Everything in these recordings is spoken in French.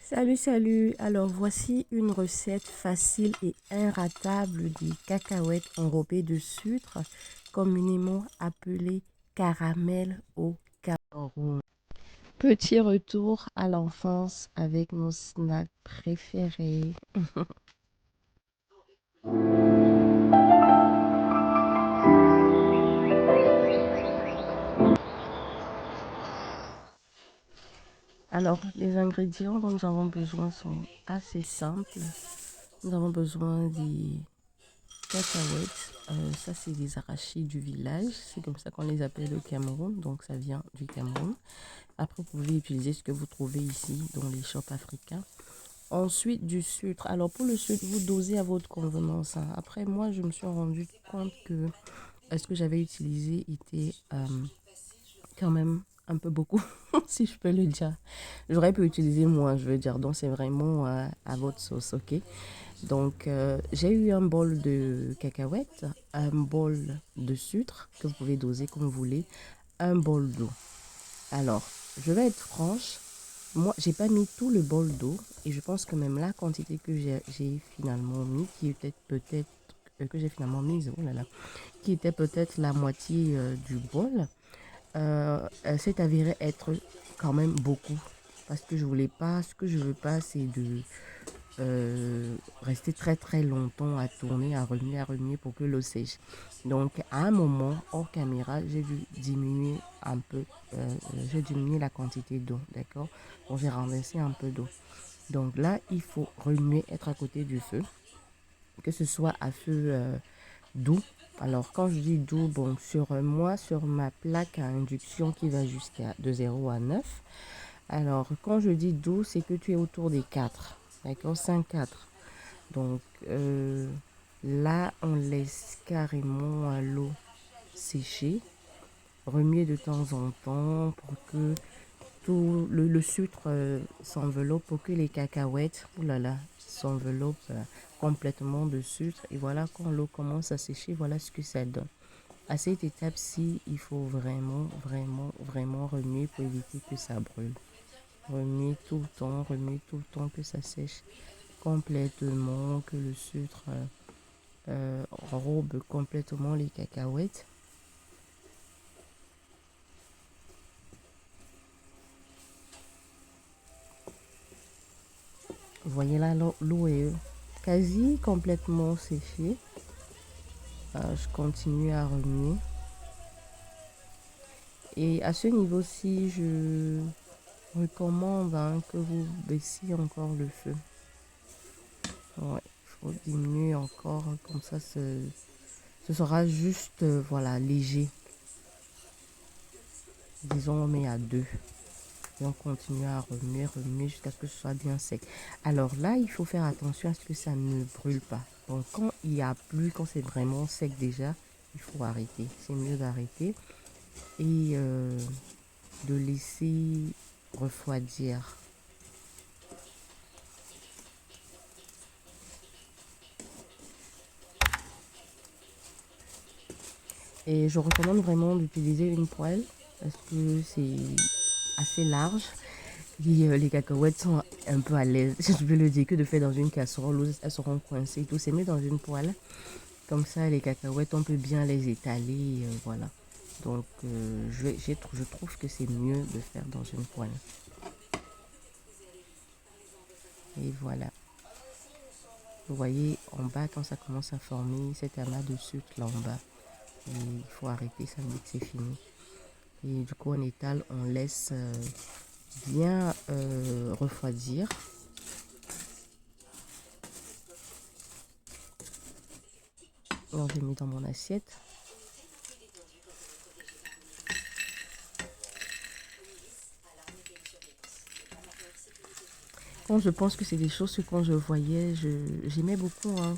Salut, salut! Alors voici une recette facile et inratable des cacahuètes enrobées de sucre, communément appelées caramel au Cameroun. Petit retour à l'enfance avec nos snacks préférés. Alors, les ingrédients dont nous avons besoin sont assez simples. Nous avons besoin des cacahuètes. Ça, c'est des arachides du village. C'est comme ça qu'on les appelle au Cameroun. Donc, ça vient du Cameroun. Après, vous pouvez utiliser ce que vous trouvez ici dans les shops africains. Ensuite, du sucre. Alors, pour le sucre, vous dosez à votre convenance, hein. Après, moi, je me suis rendu compte que ce que j'avais utilisé était quand même un peu beaucoup, si je peux le dire. J'aurais pu utiliser moins, je veux dire. Donc, c'est vraiment à votre sauce, ok? Donc, j'ai eu un bol de cacahuètes, un bol de sucre que vous pouvez doser comme vous voulez, un bol d'eau. Alors, je vais être franche. Moi, j'ai pas mis tout le bol d'eau et je pense que même la quantité que j'ai finalement mis, qui était peut-être que j'ai finalement mise, oh là là, qui était peut-être la moitié du bol, elle s'est avérée être quand même beaucoup. Parce que je voulais pas, ce que je veux pas, c'est de rester très très longtemps à tourner, à remuer pour que l'eau sèche. Donc à un moment, hors caméra, j'ai dû diminuer un peu, j'ai diminué la quantité d'eau, d'accord? Donc j'ai renversé un peu d'eau. Donc là, il faut remuer, être à côté du feu, que ce soit à feu doux. Alors quand je dis doux, bon, sur ma plaque à induction qui va jusqu'à de 0 à 9. Alors quand je dis doux, c'est que tu es autour des 4, d'accord? 5 4. Donc là, on laisse carrément l'eau sécher, remuer de temps en temps pour que tout le sucre s'enveloppe, pour que les cacahuètes, oulala, s'enveloppent complètement de sucre. Et voilà, quand l'eau commence à sécher, voilà ce que ça donne. À cette étape-ci, il faut vraiment, vraiment, vraiment remuer pour éviter que ça brûle. Remuer tout le temps que ça sèche complètement, que le sucre enrobe complètement les cacahuètes. Vous voyez là, l'eau est quasi complètement séchée. Je continue à remuer. Et à ce niveau-ci, je recommande que vous baissiez encore le feu. Ouais, il faut diminuer encore, comme ça ce sera juste voilà, léger. Disons, on met à 2. Et on continue à remuer, remuer jusqu'à ce que ce soit bien sec. Alors là, il faut faire attention à ce que ça ne brûle pas. Donc quand il n'y a plus, quand c'est vraiment sec déjà, il faut arrêter. C'est mieux d'arrêter et de laisser refroidir. Et je recommande vraiment d'utiliser une poêle parce que c'est assez large. Et les cacahuètes sont un peu à l'aise, je peux le dire, que de faire dans une casserole où elles seront coincées et tout. C'est mieux dans une poêle. Comme ça, les cacahuètes, on peut bien les étaler, voilà. Donc, je trouve que c'est mieux de faire dans une poêle. Et voilà. Vous voyez, en bas, quand ça commence à former cet amas de sucre là en bas, et il faut arrêter, ça veut dire que c'est fini. Et du coup, on étale, on laisse bien refroidir. Alors, j'ai mis dans mon assiette. Quand je pense que c'est des choses que quand je voyais, j'aimais beaucoup hein,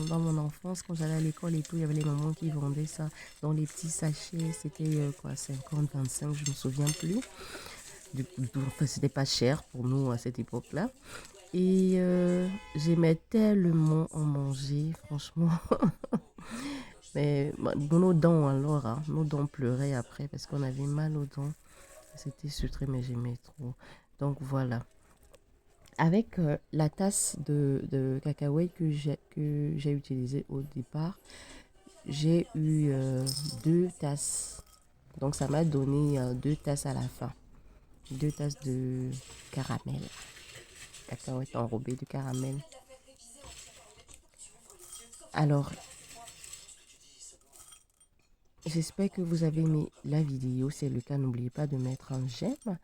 dans mon enfance, quand j'allais à l'école et tout, il y avait les mamans qui vendaient ça dans les petits sachets, c'était quoi, 50, 25, je ne me souviens plus. Enfin, c'était pas cher pour nous à cette époque-là. Et j'aimais tellement en manger, franchement. Mais nos dents alors, hein, nos dents pleuraient après parce qu'on avait mal aux dents. C'était sucré, mais j'aimais trop. Donc voilà. Avec la tasse de cacahuètes que j'ai utilisée au départ, j'ai eu 2 tasses. Donc ça m'a donné 2 tasses à la fin. 2 tasses de caramel. Cacahuètes enrobées de caramel. Alors, j'espère que vous avez aimé la vidéo. Si c'est le cas, n'oubliez pas de mettre un j'aime,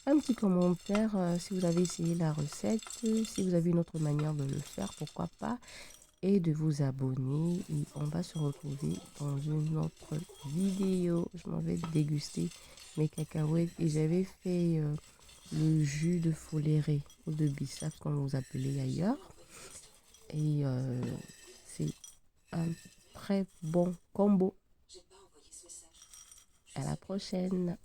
un petit commentaire si vous avez essayé la recette, si vous avez une autre manière de le faire, pourquoi pas, et de vous abonner. Et on va se retrouver dans une autre vidéo. Je m'en vais déguster mes cacahuètes et j'avais fait le jus de foléré ou de bissap comme vous appelez ailleurs. Et c'est un très bon combo. À la prochaine.